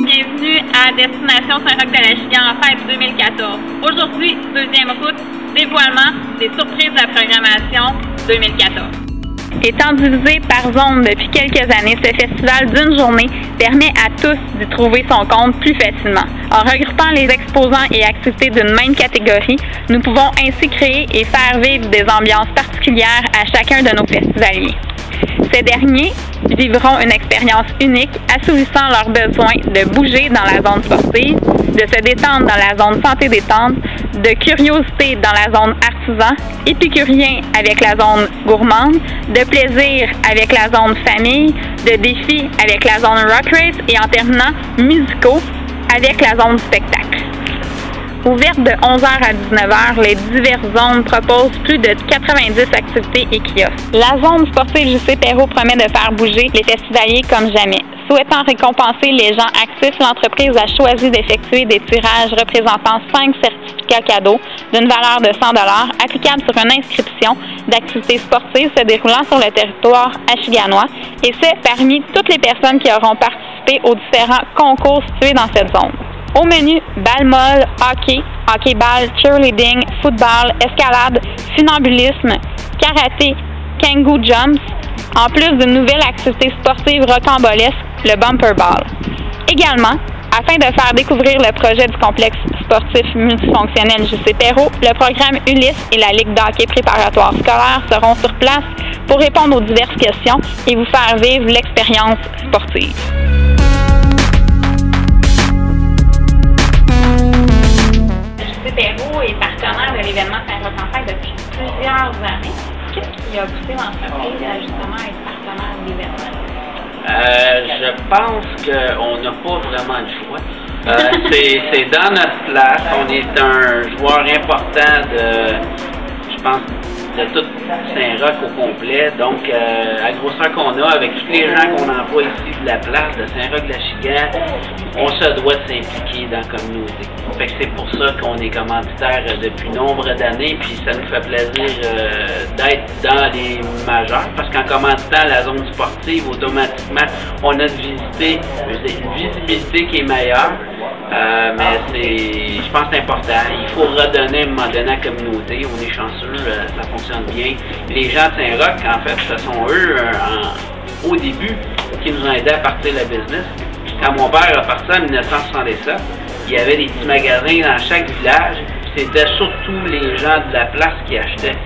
Bienvenue à Destination Saint-Roch-de-la-Chigan en fête 2014. Aujourd'hui, deuxième route, dévoilement des surprises de la programmation 2014. Étant divisé par zone depuis quelques années, ce festival d'une journée permet à tous d'y trouver son compte plus facilement. En regroupant les exposants et activités d'une même catégorie, nous pouvons ainsi créer et faire vivre des ambiances particulières à chacun de nos festivaliers. Ces derniers vivront une expérience unique, assouvissant leurs besoins de bouger dans la zone sportive, de se détendre dans la zone santé-détente, de curiosité dans la zone artisan, épicurien avec la zone gourmande, de plaisir avec la zone famille, de défis avec la zone rock race et en terminant, musicaux avec la zone spectacle. Ouverte de 11h à 19h, les diverses zones proposent plus de 90 activités et kiosques. La zone sportive J.C. Perrault promet de faire bouger les festivaliers comme jamais. Souhaitant récompenser les gens actifs, l'entreprise a choisi d'effectuer des tirages représentant 5 certificats cadeaux d'une valeur de 100 $ applicables sur une inscription d'activités sportives se déroulant sur le territoire achiganois, et ce, parmi toutes les personnes qui auront participé aux différents concours situés dans cette zone. Au menu, balle molle, hockey, hockey-ball, cheerleading, football, escalade, funambulisme, karaté, kangoo jumps, en plus d'une nouvelle activité sportive rocambolesque, le bumper ball. Également, afin de faire découvrir le projet du complexe sportif multifonctionnel J.C. Perrault, le programme Ulysse et la Ligue d'hockey préparatoire scolaire seront sur place pour répondre aux diverses questions et vous faire vivre l'expérience sportive. J.C. Perrault est partenaire de l'événement Saint-Roch en fête depuis plusieurs années. Qu'est-ce qui a poussé l'entreprise à justement être partenaire de l'événement? Je pense qu'on n'a pas vraiment le choix. C'est dans notre place. On est un joueur important je pense, de tout Saint-Roch au complet. Donc, à la grosseur qu'on a, avec tous les gens qu'on emploie ici de la place de Saint-Roch-de-la-Chigan, on se doit de s'impliquer dans la communauté. Fait que c'est pour ça qu'on est commanditaire depuis nombre d'années, puis ça nous fait plaisir d'être dans les majeurs, parce qu'en commanditant la zone sportive, automatiquement, on a une visibilité qui est meilleure. Mais je pense que c'est important. Il faut redonner à un moment donné à la communauté. On est chanceux, ça fonctionne bien. Les gens de Saint-Roch, en fait, ce sont eux, au début, qui nous ont aidés à partir le business. Quand mon père a parti en 1967, il y avait des petits magasins dans chaque village. C'était surtout les gens de la place qui achetaient.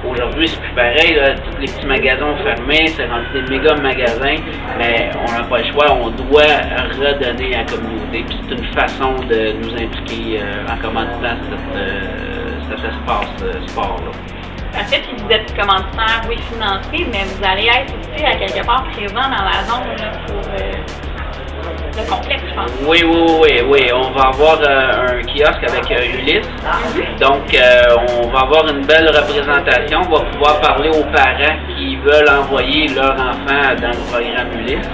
Aujourd'hui, c'est plus pareil, là, tous les petits magasins ont fermé, c'est rendu des méga magasins, mais on n'a pas le choix, on doit redonner à la communauté. Puis c'est une façon de nous impliquer en commanditant cet espace sport-là. En fait, vous êtes commanditaire, oui, financier, mais vous allez être aussi à quelque part présent dans la zone là, pour le complexe, je pense. Oui. On va avoir un kiosque avec Ulysse. Donc, on va avoir une belle représentation. On va pouvoir parler aux parents qui veulent envoyer leur enfant dans le programme Ulysse.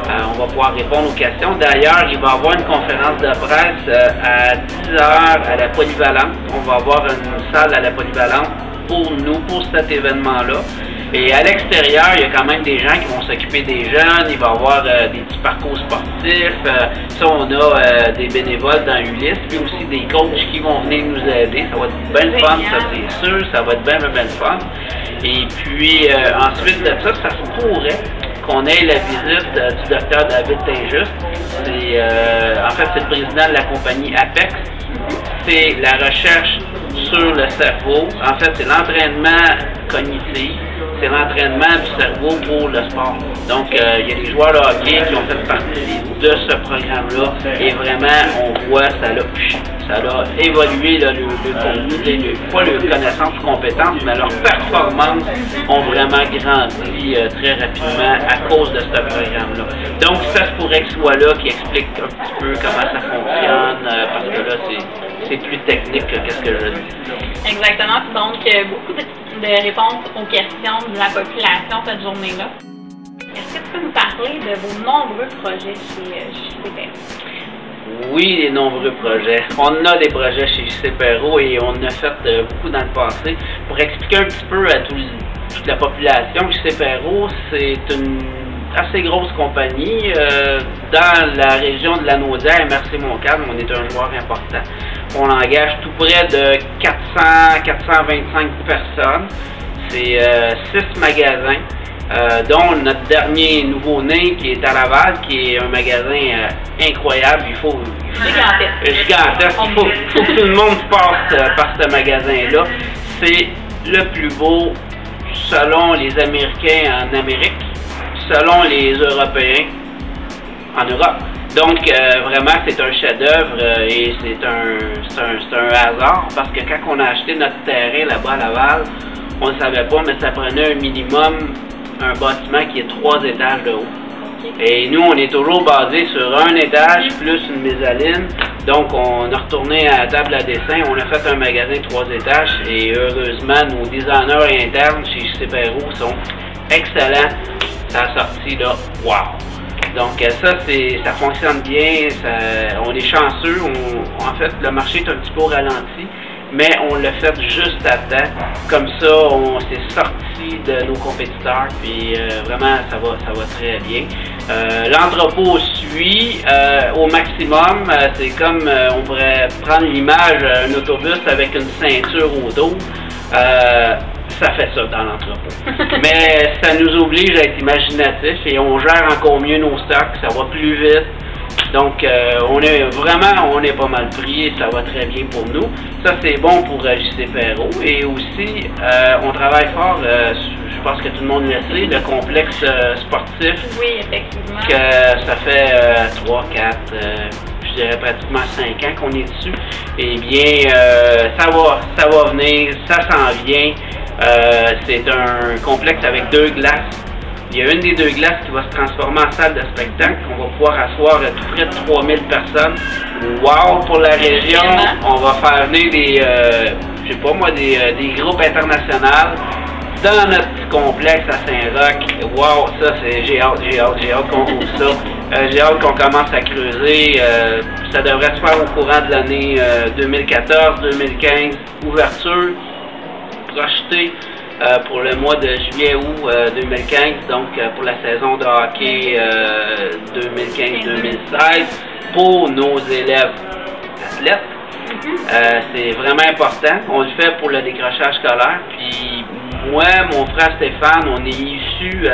On va pouvoir répondre aux questions. D'ailleurs, il va y avoir une conférence de presse à 10h à la Polyvalente. On va avoir une salle à la Polyvalente pour nous, pour cet événement-là. Et à l'extérieur, il y a quand même des gens qui vont s'occuper des jeunes, il va y avoir des petits parcours sportifs. Ça, on a des bénévoles dans Ulysse, puis aussi des coachs qui vont venir nous aider. Ça va être bien le fun, ça c'est sûr, ça va être bien le fun. Et puis, ensuite de ça, ça se pourrait qu'on ait la visite du docteur David Saint-Just. En fait, c'est le président de la compagnie Apex. C'est la recherche sur le cerveau. En fait, c'est l'entraînement cognitif. C'est l'entraînement du cerveau pour le sport. Donc, il y a des joueurs de hockey qui ont fait partie de ce programme-là. Et vraiment, on voit, ça a évolué là, le contenu, pas leur connaissance, compétences, mais leurs performances ont vraiment grandi très rapidement à cause de ce programme-là. Donc, ça se pourrait que ce soit là qui explique un petit peu comment ça fonctionne, parce que là, c'est plus technique que ce que je dis. Exactement. Donc, beaucoup de réponses aux questions de la population cette journée-là. Est-ce que tu peux nous parler de vos nombreux projets chez J.C. Perrault? Oui, les nombreux projets. On a des projets chez J.C. Perrault et on en a fait beaucoup dans le passé. Pour expliquer un petit peu à toute la population, J.C. Perrault, c'est une assez grosse compagnie. Dans la région de la Naudière, MRC Montcalm, on est un joueur important. On engage tout près de 425 personnes. C'est 6 magasins, dont notre dernier nouveau-né qui est à Laval, qui est un magasin incroyable. Gigantesque. Il faut que tout le monde passe par ce magasin-là. C'est le plus beau selon les Américains en Amérique, selon les Européens en Europe. Donc, vraiment, c'est un chef-d'œuvre et c'est un hasard parce que quand on a acheté notre terrain là-bas à Laval, on ne savait pas, mais ça prenait un minimum, un bâtiment qui est 3 étages de haut. Et nous, on est toujours basé sur un étage plus une mezzanine. Donc, on a retourné à la table à dessin. On a fait un magasin 3 étages et heureusement, nos designers internes chez JC Perrault sont excellents. Ça a sorti là, wow! Donc, ça fonctionne bien. On est chanceux. En fait, le marché est un petit peu au ralenti, mais on l'a fait juste à temps. Comme ça, on s'est sorti de nos compétiteurs, puis vraiment, ça va très bien. L'entrepôt suit au maximum. C'est comme, on pourrait prendre l'image d'un autobus avec une ceinture au dos. Ça fait ça dans l'entrepôt. Mais ça nous oblige à être imaginatifs et on gère encore mieux nos stocks, ça va plus vite. Donc, on est pas mal pris et ça va très bien pour nous. Ça, c'est bon pour JC Perrault. Et aussi, on travaille fort, je pense que tout le monde le sait, le complexe sportif. Oui, effectivement. Que ça fait 3, 4, je dirais pratiquement 5 ans qu'on est dessus. Eh bien, ça va venir, ça s'en vient. C'est un complexe avec 2 glaces. Il y a une des 2 glaces qui va se transformer en salle de spectacle. On va pouvoir asseoir tout près de 3000 personnes. Wow pour la région! On va faire venir des groupes internationaux dans notre petit complexe à Saint-Roch. Wow, ça j'ai hâte qu'on ouvre ça. J'ai hâte qu'on commence à creuser. Ça devrait se faire au courant de l'année 2014-2015. Ouverture projetée pour le mois de juillet-août 2015, donc pour la saison de hockey 2015-2016, pour nos élèves athlètes. C'est vraiment important. On le fait pour le décrochage scolaire. Puis moi, mon frère Stéphane, on est issus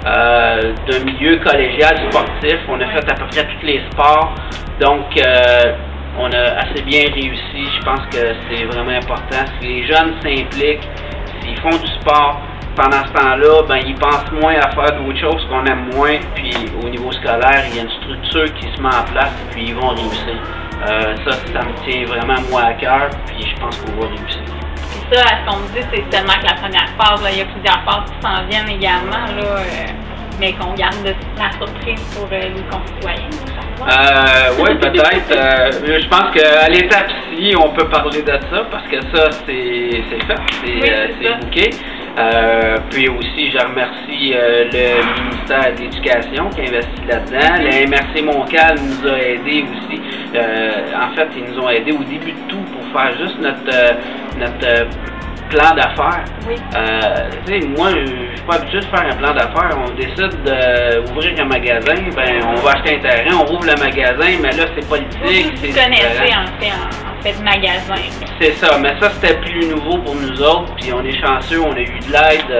d'un milieu collégial sportif. On a fait à peu près tous les sports. Donc, on a assez bien réussi. Je pense que c'est vraiment important. Si les jeunes s'impliquent, s'ils font du sport, pendant ce temps-là, ben, ils pensent moins à faire d'autres choses qu'on aime moins. Puis au niveau scolaire, il y a une structure qui se met en place, puis ils vont réussir. Ça me tient vraiment moi à cœur, puis je pense qu'on va réussir. Puis ça, à ce qu'on me dit, c'est seulement que la première phase. Là, il y a plusieurs phases qui s'en viennent également, là, mais qu'on garde la surprise pour les concitoyens. Oui, peut-être. Je pense qu'à l'étape ci, on peut parler de ça, parce que ça, c'est fait, c'est booké. Puis aussi, je remercie le ministère de l'Éducation qui investit là-dedans. Le MRC Montcalm nous a aidés aussi. En fait, ils nous ont aidés au début de tout pour faire juste notre plan d'affaires. Oui. Moi, je suis pas habitué de faire un plan d'affaires. On décide d'ouvrir un magasin, ben on va acheter un terrain, on rouvre le magasin, mais là, c'est politique. Vous connaissez en fait de magasin. C'est ça, mais ça, c'était plus nouveau pour nous autres, puis on est chanceux, on a eu de l'aide.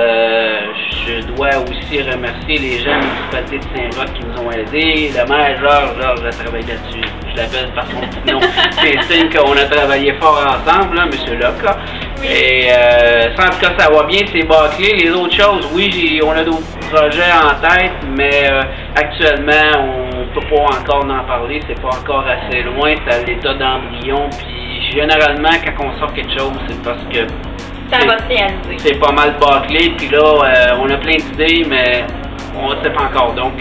Je dois aussi remercier les gens de la municipalité de Saint-Roch qui nous ont aidés. Le maire Georges a travaillé là-dessus. Je l'appelle par son petit nom. C'est signe qu'on a travaillé fort ensemble, là, M. Locke. Oui. Et ça, en tout cas, ça va bien, c'est bâclé. Les autres choses, oui, on a d'autres projets en tête, mais actuellement, on ne peut pas encore en parler. C'est pas encore assez loin, c'est à l'état d'embryon. Puis généralement, quand on sort quelque chose, c'est parce que ça va se réaliser. C'est pas mal bâclé, puis là, on a plein d'idées, mais on ne sait pas encore. Donc,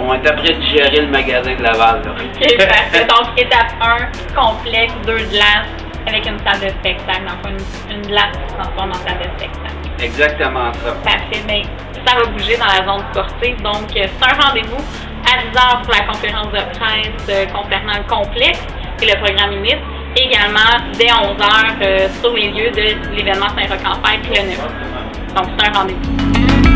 on est après de gérer le magasin de Laval. Là. Okay, parfait. Donc, étape 1, complexe, 2 glaces, avec une salle de spectacle. Donc, une glace qui se transforme en salle de spectacle. Exactement ça. Parfait. Bien, ça va bouger dans la zone sportive. Donc, c'est un rendez-vous à 10h pour la conférence de presse concernant le complexe et le programme UNIT. Également, dès 11h, sur les lieux de l'événement Saint-Roch en fête le 9. Donc, c'est un rendez-vous.